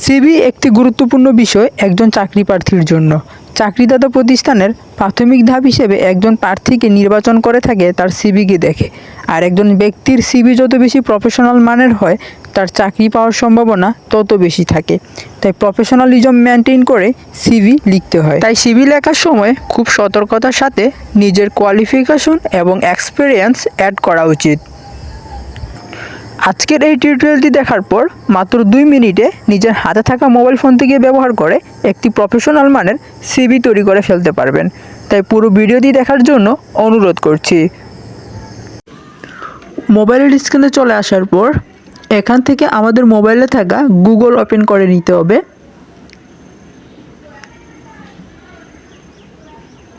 CV একটি গুরুত্বপূর্ণ বিষয় একজন চাকরি প্রার্থীর জন্য। চাকরিদাতা প্রতিষ্ঠানের প্রাথমিক ধাপ হিসেবে একজন প্রার্থীকে নির্বাচন করে থাকে তার সিভিকে দেখে। আর একজন ব্যক্তির সিভি যত বেশি প্রফেশনাল মানের হয় তার চাকরি পাওয়ার সম্ভাবনা তত বেশি থাকে। তাই প্রফেশনালিজম মেনটেন করে সিভি লিখতে হয়। তাই সিভি লেখার সময় খুব সতর্কতার সাথে নিজের কোয়ালিফিকেশন এবং এক্সপিরিয়েন্স অ্যাড করা উচিত। আজকের এই টিউটোরিয়ালটি দেখার পর মাত্র 2 মিনিটে নিজের হাতে থাকা মোবাইল ফোন থেকে ব্যবহার করে একটি প্রফেশনাল মানের সিভি তৈরি করে ফেলতে পারবেন। তাই পুরো ভিডিওটি দেখার জন্য অনুরোধ করছি। মোবাইলের স্ক্রিনে চলে আসার পর এখান থেকে আমাদের মোবাইলে থাকা গুগল ওপেন করে নিতে হবে।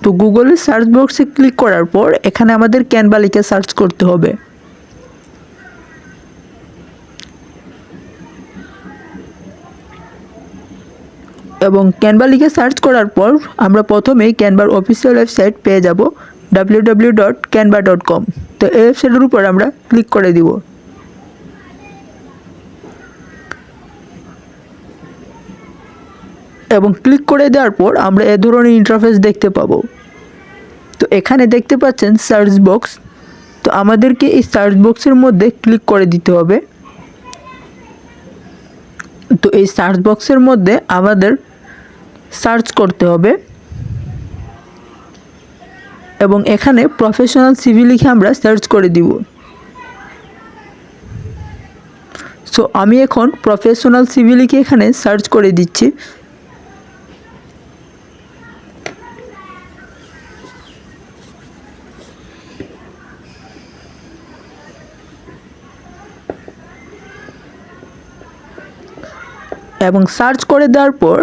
তো গুগলের সার্চ বক্সে ক্লিক করার পর এখানে আমাদের ক্যানভা লিখে সার্চ করতে হবে। এবং ক্যানভা লিখে সার্চ করার পর আমরা প্রথমেই ক্যানভার অফিসিয়াল ওয়েবসাইট পেয়ে যাব www.canva.com। তো এই ওয়েবসাইটের উপর আমরা ক্লিক করে দিব। এবং ক্লিক করে দেওয়ার পর আমরা এই ধরনের ইন্টারফেস দেখতে পাবো। তো এখানে দেখতে পাচ্ছেন সার্চ বক্স। তো আমাদেরকে এই সার্চ বক্সের মধ্যে ক্লিক করে দিতে হবে। তো এই সার্চ বক্সের মধ্যে আমাদের সার্চ করতে হবে এবং এখানে প্রফেশনাল সিভি লিখে আমরা সার্চ করে দিব। সো আমি এখন প্রফেশনাল সিভি লিখে এখানে সার্চ করে দিচ্ছি। এবং সার্চ করে দেওয়ার পর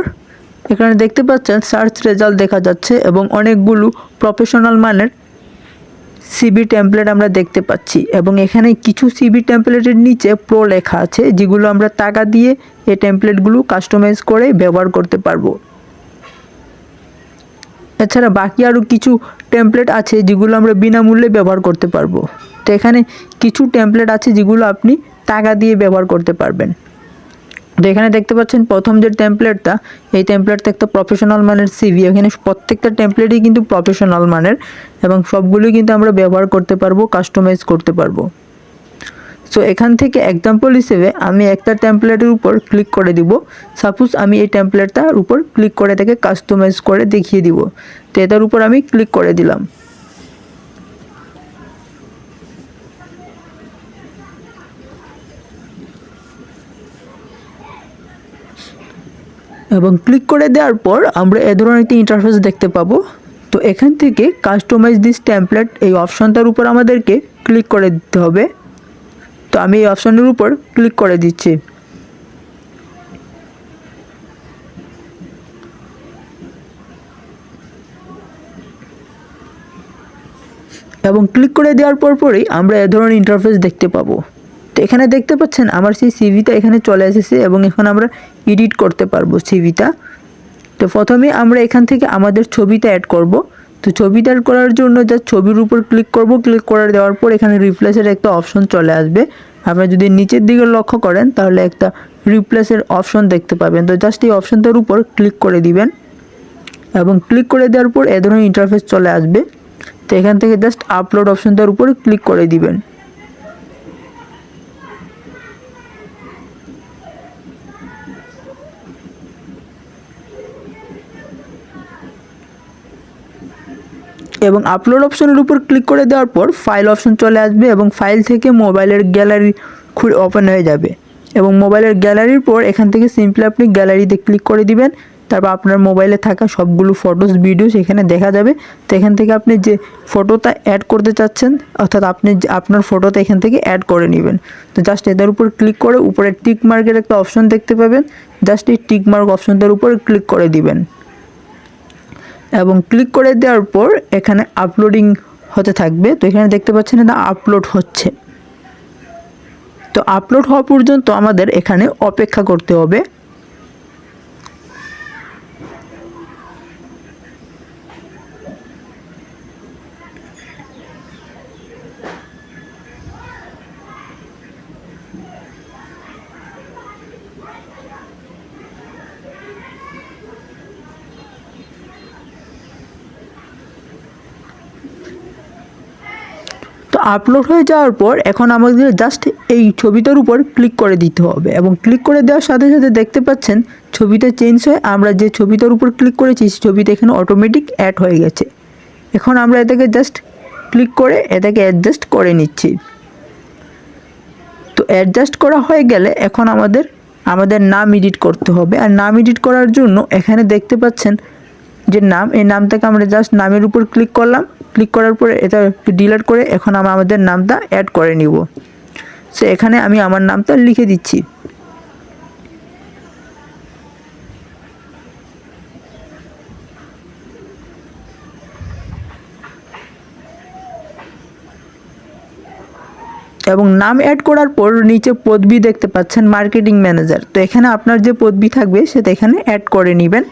এখানে দেখতে পাচ্ছেন সার্চ রেজাল্ট দেখা যাচ্ছে এবং অনেকগুলো প্রফেশনাল মানের সিভি টেমপ্লেট আমরা দেখতে পাচ্ছি। এবং এখানে কিছু সিভি টেমপ্লেটের নিচে প্রো লেখা আছে, যেগুলো আমরা টাকা দিয়ে এই টেমপ্লেটগুলো কাস্টমাইজ করে ব্যবহার করতে পারবো। এছাড়া বাকি আরও কিছু টেমপ্লেট আছে যেগুলো আমরা বিনামূল্যে ব্যবহার করতে পারবো। তো এখানে কিছু টেমপ্লেট আছে যেগুলো আপনি টাকা দিয়ে ব্যবহার করতে পারবেন। তো এখানে দেখতে পাচ্ছেন প্রথম যে টেমপ্লেটটা, এই টেমপ্লেটটা একটা প্রফেশনাল মানের সিভি। এখানে প্রত্যেকটা টেমপ্লেটই কিন্তু প্রফেশনাল মানের এবং সবগুলোই কিন্তু আমরা ব্যবহার করতে পারবো, কাস্টমাইজ করতে পারবো। সো এখান থেকে এক্সাম্পল হিসেবে আমি একটা টেমপ্লেটের উপর ক্লিক করে দিব। সাপোজ আমি এই টেমপ্লেটটার উপর ক্লিক করে তাকে কাস্টমাইজ করে দেখিয়ে দিব। তো এটার উপর আমি ক্লিক করে দিলাম। এবং ক্লিক করে দেওয়ার পর আমরা এ ধরনের একটি ইন্টারফেস দেখতে পাবো। তো এখান থেকে কাস্টমাইজ দিস টেমপ্লেট এই অপশনটার উপর আমাদেরকে ক্লিক করে দিতে হবে। তো আমি এই অপশনের উপর ক্লিক করে দিচ্ছি। এবং ক্লিক করে দেওয়ার পরেই আমরা এ ধরনের ইন্টারফেস দেখতে পাবো। তো এখানে দেখতে পাচ্ছেন আমার সেই সিভিটা এখানে চলে এসেছে এবং এখন আমরা এডিট করতে পারবো সিভিটা। তো প্রথমে আমরা এখান থেকে আমাদের ছবিটা অ্যাড করব। তো ছবিটা অ্যাড করার জন্য জাস্ট ছবির উপর ক্লিক করব। ক্লিক করে দেওয়ার পর এখানে রিপ্লেসের একটা অপশন চলে আসবে। আপনারা যদি নিচের দিকে লক্ষ্য করেন তাহলে একটা রিপ্লেসের অপশন দেখতে পাবেন। তো জাস্ট এই অপশনটার উপর ক্লিক করে দিবেন এবং ক্লিক করে দেওয়ার পর এ ধরনের ইন্টারফেস চলে আসবে। তো এখান থেকে জাস্ট আপলোড অপশনটার উপর ক্লিক করে দিবেন। এবং আপলোড অপশনের উপর ক্লিক করে দেওয়ার পর ফাইল অপশন চলে আসবে এবং ফাইল থেকে মোবাইলের গ্যালারি খুলে ওপেন হয়ে যাবে। এবং মোবাইলের গ্যালারির পর এখান থেকে সিম্পলি আপনি গ্যালারিতে ক্লিক করে দিবেন। তারপর আপনার মোবাইলে থাকা সবগুলো ফটোস ভিডিওস এখানে দেখা যাবে। তো এখান থেকে আপনি যে ফটোটা অ্যাড করতে চাচ্ছেন অর্থাৎ আপনি আপনার ফটোটা এখান থেকে অ্যাড করে নেবেন। তো জাস্ট এটার উপর ক্লিক করে উপরে টিক মার্কের একটা অপশন দেখতে পাবেন। জাস্ট এই টিক মার্ক অপশনটার উপর ক্লিক করে দিবেন এবং ক্লিক করে দেওয়ার পর এখানে আপলোডিং হতে থাকবে। তো এখানে দেখতে পাচ্ছেন এটা আপলোড হচ্ছে। তো আপলোড হওয়া পর্যন্ত আমাদের এখানে অপেক্ষা করতে হবে। আপলোড হয়ে যাওয়ার পর এখন আমাদের জাস্ট এই ছবিটার উপর ক্লিক করে দিতে হবে, এবং ক্লিক করে দেওয়ার সাথে সাথে দেখতে পাচ্ছেন ছবিটা চেঞ্জ হয়ে আমরা যে ছবিটার উপর ক্লিক করেছি সেই ছবিটা এখানে অটোমেটিক অ্যাড হয়ে গেছে। এখন আমরা এটাকে জাস্ট ক্লিক করে এটাকে অ্যাডজাস্ট করে নিচ্ছি। তো অ্যাডজাস্ট করা হয়ে গেলে এখন আমাদের নাম এডিট করতে হবে। আর নাম এডিট করার জন্য এখানে দেখতে পাচ্ছেন যে নাম, এই নামটাকে আমরা জাস্ট নামের উপর ক্লিক করলাম। ক্লিক করার পরে এটা ডিলিট করে এখন আমরা আমাদের নামটা অ্যাড করে নিব। সো এখানে আমি আমার নামটা লিখে দিচ্ছি। এবং নাম অ্যাড করার পর নিচে পদবি দেখতে পাচ্ছেন মার্কেটিং ম্যানেজার। তো এখানে আপনার যে পদবি থাকবে সেটা এখানে অ্যাড করে নেবেন।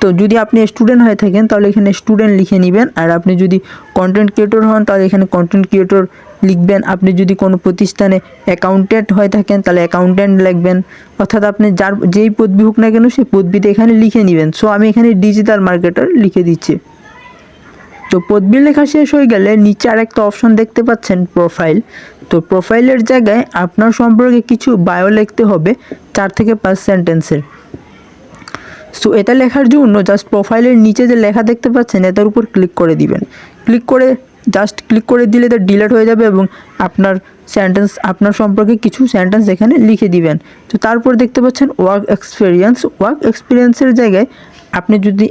তো যদি আপনি স্টুডেন্ট হয়ে থাকেন তাহলে এখানে স্টুডেন্ট লিখে নেবেন, আর আপনি যদি কন্টেন্ট ক্রিয়েটর হন তাহলে এখানে কন্টেন্ট ক্রিয়েটর লিখবেন। আপনি যদি কোনো প্রতিষ্ঠানে অ্যাকাউন্ট্যান্ট হয়ে থাকেন তাহলে অ্যাকাউন্ট্যান্ট লিখবেন, অর্থাৎ আপনি যেই পদবি হোক না কেন সেই পদবিতে এখানে লিখে নেবেন। সো আমি এখানে ডিজিটাল মার্কেটার লিখে দিচ্ছি। তো পদবি লেখা শেষ হয়ে গেলে নিচে আরেকটা অপশন দেখতে পাচ্ছেন প্রোফাইল। তো প্রোফাইলের জায়গায় আপনার সম্পর্কে কিছু বায়ো লিখতে হবে 4 থেকে 5 সেন্টেন্সের। সো এটা লেখার জন্য জাস্ট প্রোফাইলের নিচে যে লেখা দেখতে পাচ্ছেন এটার উপর ক্লিক করে দিবেন। ক্লিক করে দিলে এটা ডিলিট হয়ে যাবে এবং আপনার সম্পর্কে কিছু সেন্টেন্স এখানে লিখে দিবেন। তো তারপর দেখতে পাচ্ছেন ওয়ার্ক এক্সপিরিয়েন্সের জায়গায় আপনি যদি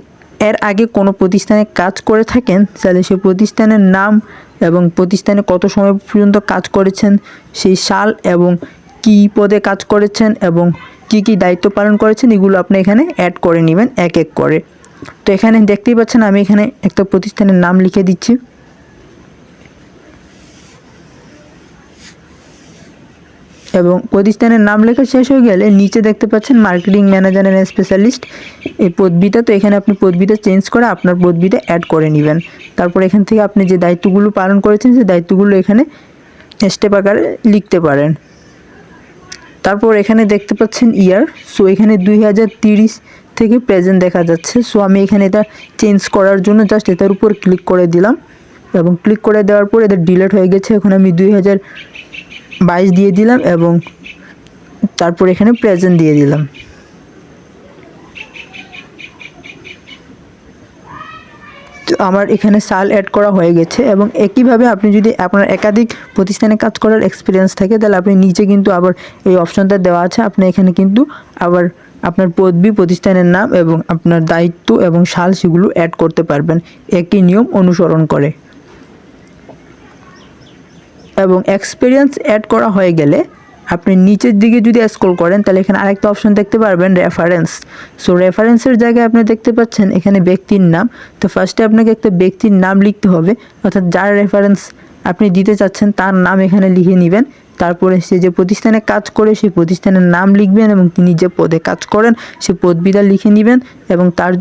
এর আগে কোনো প্রতিষ্ঠানে কাজ করে থাকেন তাহলে সেই প্রতিষ্ঠানের নাম এবং প্রতিষ্ঠানে কত সময় পর্যন্ত কাজ করেছেন, সেই সাল এবং কী পদে কাজ করেছেন এবং কি দায়িত্ব পালন করেছেন এগুলো আপনি এখানে অ্যাড করে নেবেন এক এক করে। তো এখানে দেখতেই পাচ্ছেন আমি এখানে একটা প্রতিষ্ঠানের নাম লিখে দিচ্ছি। এবং প্রতিষ্ঠানের নাম লেখা শেষ হয়ে গেলে নিচে দেখতে পাচ্ছেন মার্কেটিং ম্যানেজার এন্ড স্পেশালিস্ট এই পদবিটা। তো এখানে আপনি পদবিটা চেঞ্জ করে আপনার পদবিটা অ্যাড করে নেবেন। তারপর এখান থেকে আপনি যে দায়িত্বগুলো পালন করেছেন সেই দায়িত্বগুলো এখানে স্টেপ আকারে লিখতে পারেন। তারপর এখানে দেখতে পাচ্ছেন ইয়ার। সো এখানে 2030 থেকে প্রেজেন্ট দেখা যাচ্ছে। সো আমি এখানে এটা চেঞ্জ করার জন্য জাস্ট এটার উপর ক্লিক করে দিলাম, এবং ক্লিক করে দেওয়ার পর এটা ডিলিট হয়ে গেছে। এখন আমি 2022 দিয়ে দিলাম এবং তারপর এখানে প্রেজেন্ট দিয়ে দিলাম। তো আমার এখানে সাল অ্যাড করা হয়ে গেছে। এবং একইভাবে আপনি যদি আপনার একাধিক প্রতিষ্ঠানে কাজ করার এক্সপিরিয়েন্স থাকে তাহলে আপনি নিচে কিন্তু আবার এই অপশনটা দেওয়া আছে, আপনি এখানে কিন্তু আবার আপনার পদবি, প্রতিষ্ঠানের নাম এবং আপনার দায়িত্ব এবং সাল সেগুলো অ্যাড করতে পারবেন একই নিয়ম অনুসরণ করে। এবং এক্সপিরিয়েন্স অ্যাড করা হয়ে গেলে আপনি নিচের দিকে যদি স্ক্রল করেন তাহলে এখানে আরেকটা অপশন দেখতে পারবেন রেফারেন্স। সো রেফারেন্সের জায়গায় আপনি দেখতে পাচ্ছেন এখানে ব্যক্তির নাম। তো ফার্স্টে আপনাকে একটা ব্যক্তির নাম লিখতে হবে, অর্থাৎ যার রেফারেন্স আপনি দিতে চাচ্ছেন তার নাম এখানে লিখে নেবেন। তারপরে সে যে প্রতিষ্ঠানে কাজ করে সেই প্রতিষ্ঠানের নাম লিখবেন এবং তিনি যে পদে কাজ করেন সে পদবিটা লিখে নেবেন এবং তার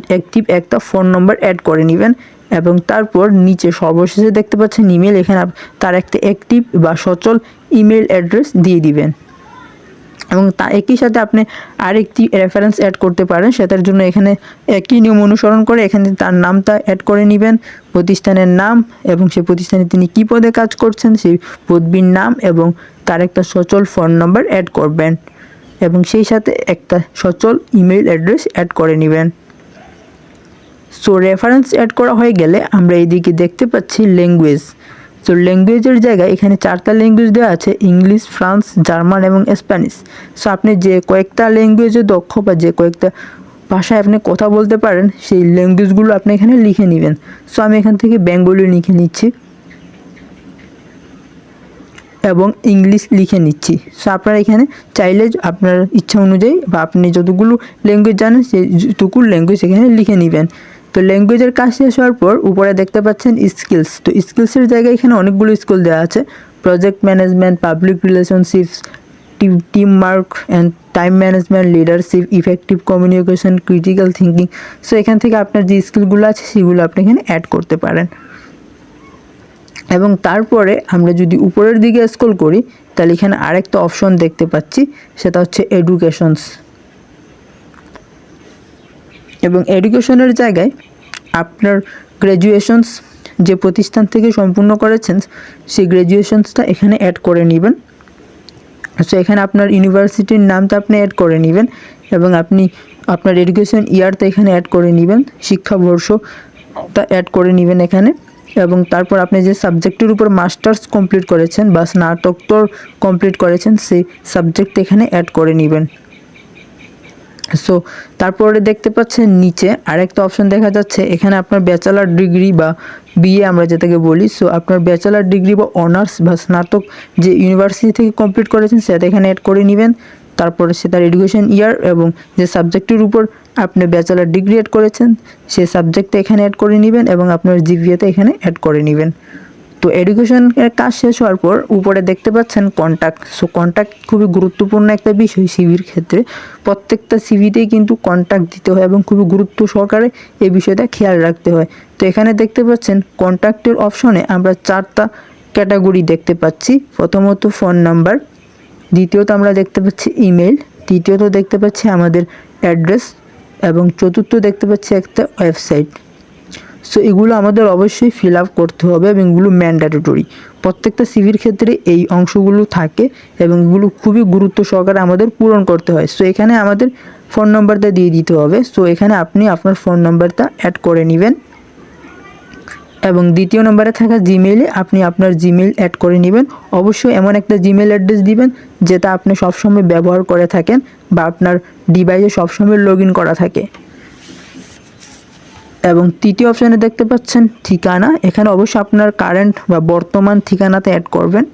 একটা ফোন নম্বর অ্যাড করে নেবেন। এবং তারপর নিচে সর্বশেষে দেখতে পাচ্ছেন ইমেল, এখানে তার একটা অ্যাক্টিভ বা সচল ইমেল অ্যাড্রেস দিয়ে দিবেন। এবং একই সাথে আপনি আরেকটি রেফারেন্স অ্যাড করতে পারেন, সেটার জন্য এখানে একই নিয়ম অনুসরণ করে এখানে তার নামটা অ্যাড করে নেবেন, প্রতিষ্ঠানের নাম এবং সেই প্রতিষ্ঠানে তিনি কী পদে কাজ করছেন সেই পদবীর নাম এবং তার একটা সচল ফোন নম্বর অ্যাড করবেন এবং সেই সাথে একটা সচল ইমেল অ্যাড্রেস অ্যাড করে নেবেন। সো রেফারেন্স অ্যাড করা হয়ে গেলে আমরা এইদিকে দেখতে পাচ্ছি ল্যাঙ্গুয়েজ। সো ল্যাঙ্গুয়েজের জায়গায় এখানে 4টা ল্যাঙ্গুয়েজ দেওয়া আছে, ইংলিশ, ফ্রান্স, জার্মান এবং স্প্যানিশ। সো আপনি যে কয়েকটা ল্যাঙ্গুয়েজে দক্ষ বা যে কয়েকটা ভাষায় আপনি কথা বলতে পারেন সেই ল্যাঙ্গুয়েজগুলো আপনি এখানে লিখে নেবেন। সো আমি এখান থেকে বেঙ্গলি লিখে নিচ্ছি এবং ইংলিশ লিখে নিচ্ছি। সো আপনারা এখানে চাইলে আপনার ইচ্ছা অনুযায়ী বা আপনি যতগুলো ল্যাঙ্গুয়েজ জানেন সেইটুকু ল্যাঙ্গুয়েজ এখানে লিখে নেবেন। তো ল্যাঙ্গুয়েজের কাজ শেষ হওয়ার পর উপরে দেখতে পাচ্ছেন স্কিলস। তো স্কিলসের জায়গায় এখানে অনেকগুলো স্কিল দেওয়া আছে, project management, public relationships, team work and time management, leadership, effective communication, critical thinking. So এখান থেকে আপনার যে স্কিলগুলো আছে সেগুলো আপনি এখানে অ্যাড করতে পারেন। এবং তারপরে আমরা যদি উপরের দিকে স্ক্রল করি তাহলে এখানে আরেকটা অপশন দেখতে পাচ্ছি, সেটা হচ্ছে এডুকেশনস। এবং এডুকেশনের জায়গায় আপনার গ্র্যাজুয়েশনস যে প্রতিষ্ঠান থেকে সম্পূর্ণ করেছেন সেই গ্র্যাজুয়েশনসটা এখানে অ্যাড করে নেবেন। সো এখানে আপনার ইউনিভার্সিটির নামটা আপনি অ্যাড করে নেবেন এবং আপনি আপনার এডুকেশন ইয়ারটা এখানে অ্যাড করে নেবেন, শিক্ষাবর্ষটা অ্যাড করে নেবেন এখানে। এবং তারপর আপনি যে সাবজেক্টের উপর মাস্টার্স কমপ্লিট করেছেন বা স্নাতকোত্তর কমপ্লিট করেছেন সেই সাবজেক্ট এখানে অ্যাড করে নেবেন। সো তারপরে দেখতে পাচ্ছেন নিচে আরেকটা অপশন দেখা যাচ্ছে, এখানে আপনার ব্যাচেলার ডিগ্রি বা বিএ আমরা যেটাকে বলি। সো আপনার ব্যাচেলার ডিগ্রি বা অনার্স বা স্নাতক যে ইউনিভার্সিটি থেকে কমপ্লিট করেছেন সেটা এখানে অ্যাড করে নেবেন। তারপরে সে তার এডুকেশন ইয়ার এবং যে সাবজেক্টের উপর আপনি ব্যাচেলার ডিগ্রি অ্যাড করেছেন সেই সাবজেক্টটা এখানে অ্যাড করে নেবেন এবং আপনার জিপিএতে এখানে অ্যাড করে নেবেন। তো এডুকেশনের কাজ শেষ হওয়ার পর উপরে দেখতে পাচ্ছেন কন্ট্যাক্ট। সো কন্ট্যাক্ট খুবই গুরুত্বপূর্ণ একটা বিষয় সিভির ক্ষেত্রে। প্রত্যেকটা সিভিতেই কিন্তু কন্ট্যাক্ট দিতে হয় এবং খুবই গুরুত্ব সহকারে এই বিষয়টা খেয়াল রাখতে হয়। তো এখানে দেখতে পাচ্ছেন কন্ট্যাক্টের অপশনে আমরা 4টা ক্যাটাগরি দেখতে পাচ্ছি। প্রথমত ফোন নাম্বার, দ্বিতীয়ত আমরা দেখতে পাচ্ছি ইমেল, তৃতীয়ত দেখতে পাচ্ছি আমাদের অ্যাড্রেস এবং চতুর্থ দেখতে পাচ্ছি একটা ওয়েবসাইট। সো এগুলো আমাদের অবশ্যই ফিল আপ করতে হবে এবং এগুলো ম্যান্ডেটরি। প্রত্যেকটা সিভির ক্ষেত্রে এই অংশগুলো থাকে এবং এগুলো খুবই গুরুত্ব সহকারে আমাদের পূরণ করতে হয়। সো এখানে আমাদের ফোন নাম্বারটা দিয়ে দিতে হবে। সো এখানে আপনি আপনার ফোন নাম্বারটা অ্যাড করে নেবেন এবং দ্বিতীয় নম্বরে থাকা জিমেইলে আপনি আপনার জিমেইল অ্যাড করে নেবেন। অবশ্যই এমন একটা জিমেইল অ্যাড্রেস দিবেন যেটা আপনি সবসময় ব্যবহার করে থাকেন বা আপনার ডিভাইসে সবসময় লগ ইন করা থাকে। এবং তৃতীয় অপশানে দেখতে পাচ্ছেন ঠিকানা, এখানে অবশ্যই আপনার কারেন্ট বা বর্তমান ঠিকানাতে অ্যাড করবেন।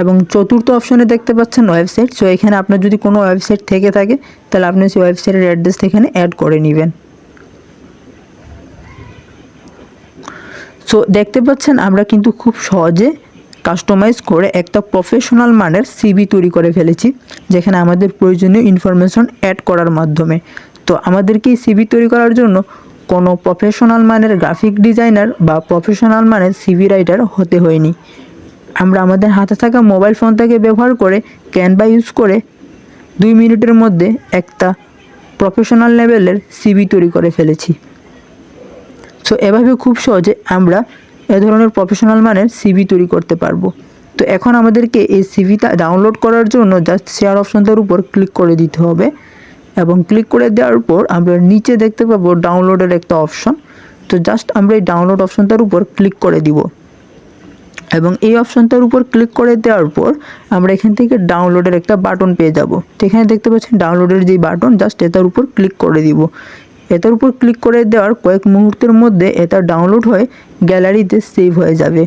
এবং চতুর্থ অপশনে দেখতে পাচ্ছেন ওয়েবসাইট। সো এখানে আপনার যদি কোনো ওয়েবসাইট থেকে থাকে তাহলে আপনি সেই ওয়েবসাইটের অ্যাড্রেস এখানে অ্যাড করে নেবেন। সো দেখতে পাচ্ছেন আমরা কিন্তু খুব সহজে কাস্টমাইজ করে একটা প্রফেশনাল মানের সিভি তৈরি করে ফেলেছি, যেখানে আমাদের প্রয়োজনীয় ইনফরমেশন অ্যাড করার মাধ্যমে। তো আমাদেরকে এই সিভি তৈরি করার জন্য কোনো প্রফেশনাল মানের গ্রাফিক ডিজাইনার বা প্রফেশনাল মানের সিভি রাইটার হতে হয়নি। আমরা আমাদের হাতে থাকা মোবাইল ফোনটাকে ব্যবহার করে ক্যানভা ইউজ করে 2 মিনিটের মধ্যে একটা প্রফেশনাল লেভেলের সিভি তৈরি করে ফেলেছি। সো এভাবে খুব সহজে আমরা এ ধরনের প্রফেশনাল মানের সিভি তৈরি করতে পারবো। তো এখন আমাদেরকে এই সিভিটা ডাউনলোড করার জন্য জাস্ট শেয়ার অপশনটার উপর ক্লিক করে দিতে হবে এবং ক্লিক করে দেওয়ার পর আমরা নিচে দেখতে পাবো ডাউনলোডের একটা অপশন। তো জাস্ট আমরা এই ডাউনলোড অপশনটার উপর ক্লিক করে দিব এবং এই অপশনটার উপর ক্লিক করে দেওয়ার পর আমরা এখান থেকে ডাউনলোডের একটা বাটন পেয়ে যাব। তো এখানে দেখতে পাচ্ছেন ডাউনলোডের যে বাটন, জাস্ট এটার উপর ক্লিক করে দিব। এটার উপর ক্লিক করে দেওয়ার কয়েক মুহূর্তের মধ্যে এটা ডাউনলোড হয়ে গ্যালারিতে সেভ হয়ে যাবে।